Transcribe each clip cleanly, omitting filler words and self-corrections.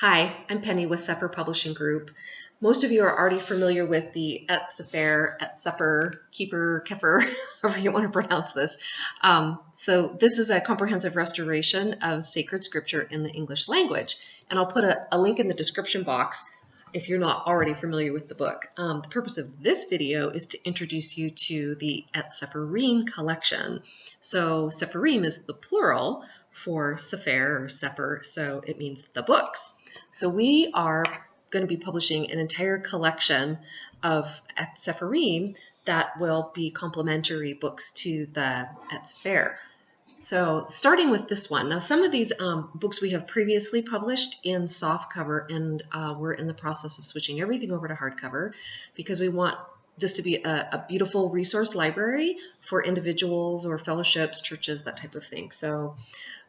Hi, I'm Penny with Cepher Publishing Group. Most of you are already familiar with the Cepher, Keeper, Kefir, however you want to pronounce this. So this is a comprehensive restoration of sacred scripture in the English language. And I'll put a link in the description box if you're not already familiar with the book. The purpose of this video is to introduce you to the Sepharim collection. So Sepharim is the plural for Cepher or Cepher, so it means the books. So we are going to be publishing an entire collection of Sepharim that will be complementary books to the Cepher. So starting with this one. Now some of these books we have previously published in softcover, and we're in the process of switching everything over to hardcover because we want this to be a beautiful resource library for individuals or fellowships, churches, that type of thing. So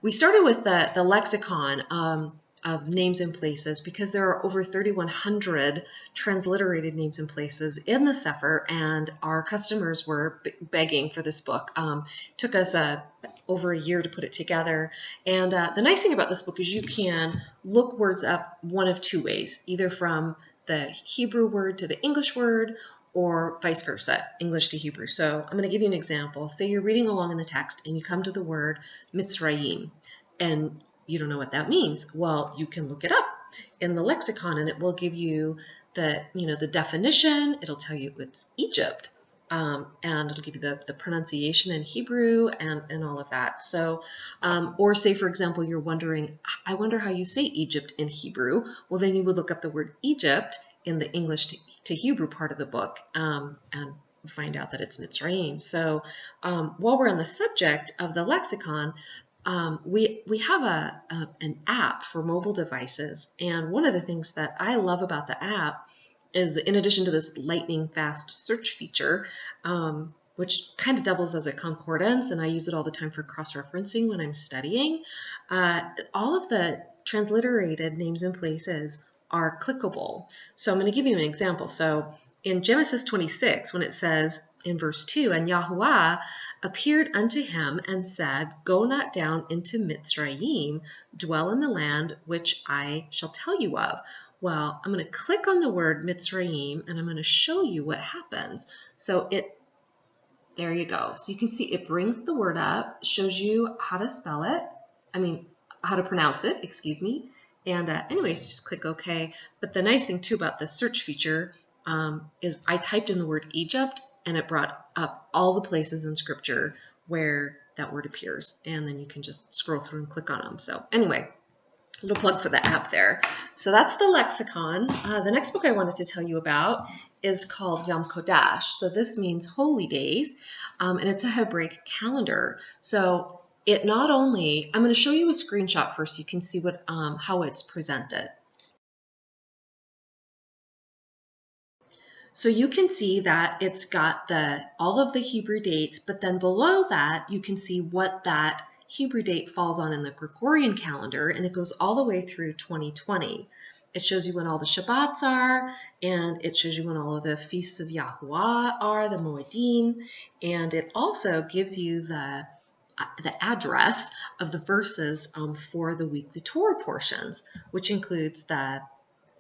we started with the lexicon of names and places because there are over 3,100 transliterated names and places in the Cepher, and our customers were begging for this book. Took us over a year to put it together, and the nice thing about this book is you can look words up one of two ways, either from the Hebrew word to the English word, or vice versa, English to Hebrew. So I'm going to give you an example. Say you're reading along in the text and you come to the word Mitzrayim, and you don't know what that means. Well, you can look it up in the lexicon, and it will give you the definition. It'll tell you it's Egypt, and it'll give you the pronunciation in Hebrew and all of that. So, or say, for example, you're wondering, I wonder how you say Egypt in Hebrew. Well, then you would look up the word Egypt in the English to Hebrew part of the book, and find out that it's Mitzrayim. So while we're on the subject of the lexicon, we have an app for mobile devices, and one of the things that I love about the app is, in addition to this lightning fast search feature, which kind of doubles as a concordance, and I use it all the time for cross-referencing when I'm studying, all of the transliterated names and places are clickable. So I'm going to give you an example. So in Genesis 26, when it says in verse 2, and Yahuwah appeared unto him and said, Go not down into Mitzrayim, dwell in the land which I shall tell you of. Well, I'm going to click on the word Mitzrayim, and I'm going to show you what happens. So there you go. So you can see it brings the word up, shows you how to spell it, how to pronounce it, excuse me. And anyways, just click OK. But the nice thing too about the search feature is I typed in the word Egypt, and it brought up all the places in Scripture where that word appears. And then you can just scroll through and click on them. So anyway, a little plug for the app there. So that's the lexicon. The next book I wanted to tell you about is called DUMCO. So this means holy days, and it's a Hebraic calendar. So it not only, I'm going to show you a screenshot first so you can see what how it's presented. So you can see that it's got all of the Hebrew dates, but then below that you can see what that Hebrew date falls on in the Gregorian calendar, and it goes all the way through 2020. It shows you when all the Shabbats are, and it shows you when all of the feasts of Yahuwah are, the Moedim, and it also gives you the address of the verses for the weekly Torah portions, which includes the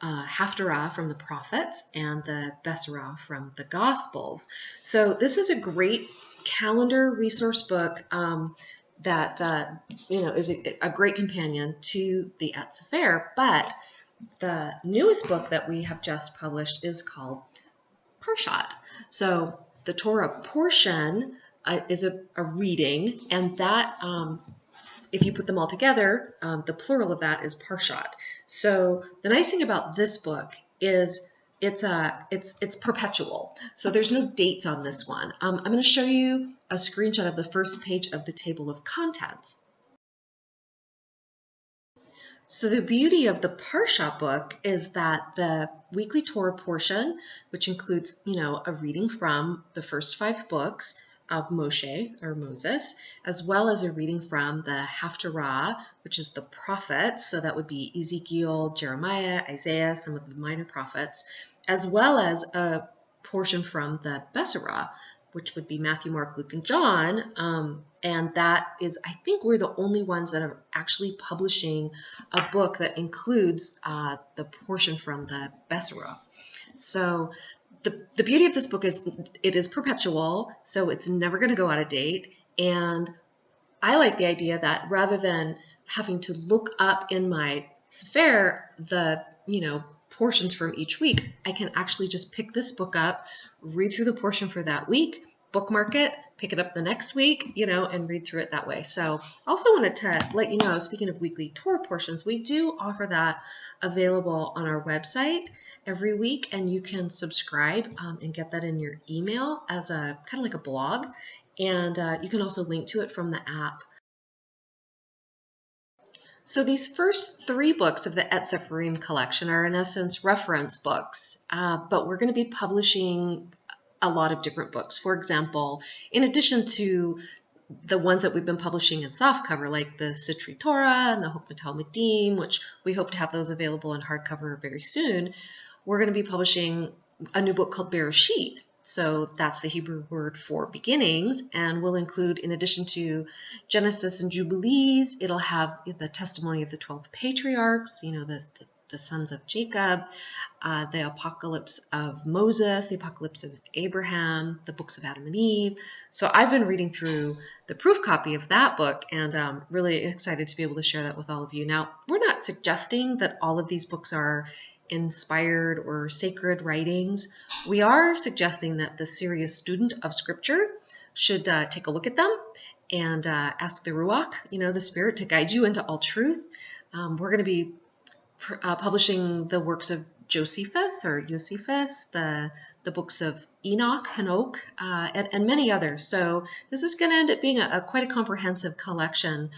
Haftarah from the prophets and the Besorah from the Gospels. So this is a great calendar resource book that is a great companion to the Cepher. But the newest book that we have just published is called PARSHA. So the Torah portion is a reading, and that if you put them all together, the plural of that is parshat. So the nice thing about this book is it's perpetual. So there's no dates on this one. I'm going to show you a screenshot of the first page of the table of contents. So the beauty of the Parsha book is that the weekly Torah portion, which includes, a reading from the first 5 books of Moshe or Moses, as well as a reading from the Haftarah, which is the prophets. So that would be Ezekiel, Jeremiah, Isaiah, some of the minor prophets, as well as a portion from the Besorah, which would be Matthew, Mark, Luke, and John. And that is, I think we're the only ones that are actually publishing a book that includes the portion from the Besserah. So the beauty of this book is it is perpetual, so it's never going to go out of date. And I like the idea that rather than having to look up in my Cepher the, portions from each week, I can actually just pick this book up, read through the portion for that week, bookmark it, pick it up the next week, and read through it that way. So I also wanted to let you know, speaking of weekly Torah portions, we do offer that available on our website every week, and you can subscribe and get that in your email as a kind of like a blog. And you can also link to it from the app. So these first 3 books of the Et Sepharim collection are in essence reference books, but we're going to be publishing a lot of different books. For example, in addition to the ones that we've been publishing in softcover, like the Sitri Torah and the Hokmah Talmudim, which we hope to have those available in hardcover very soon, we're going to be publishing a new book called Bereshit. So that's the Hebrew word for beginnings, and will include, in addition to Genesis and Jubilees, it'll have the testimony of the 12 patriarchs, the sons of Jacob, the apocalypse of Moses, the apocalypse of Abraham, the books of Adam and Eve. So I've been reading through the proof copy of that book, and I'm really excited to be able to share that with all of you. Now, we're not suggesting that all of these books are inspired or sacred writings. We are suggesting that the serious student of Scripture should take a look at them and ask the Ruach, the Spirit, to guide you into all truth. We're going to be publishing the works of Josephus, the books of Enoch, Hanok, and many others. So this is going to end up being quite a comprehensive collection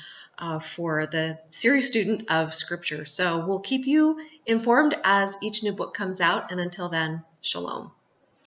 for the serious student of Scripture. So we'll keep you informed as each new book comes out, and until then, shalom.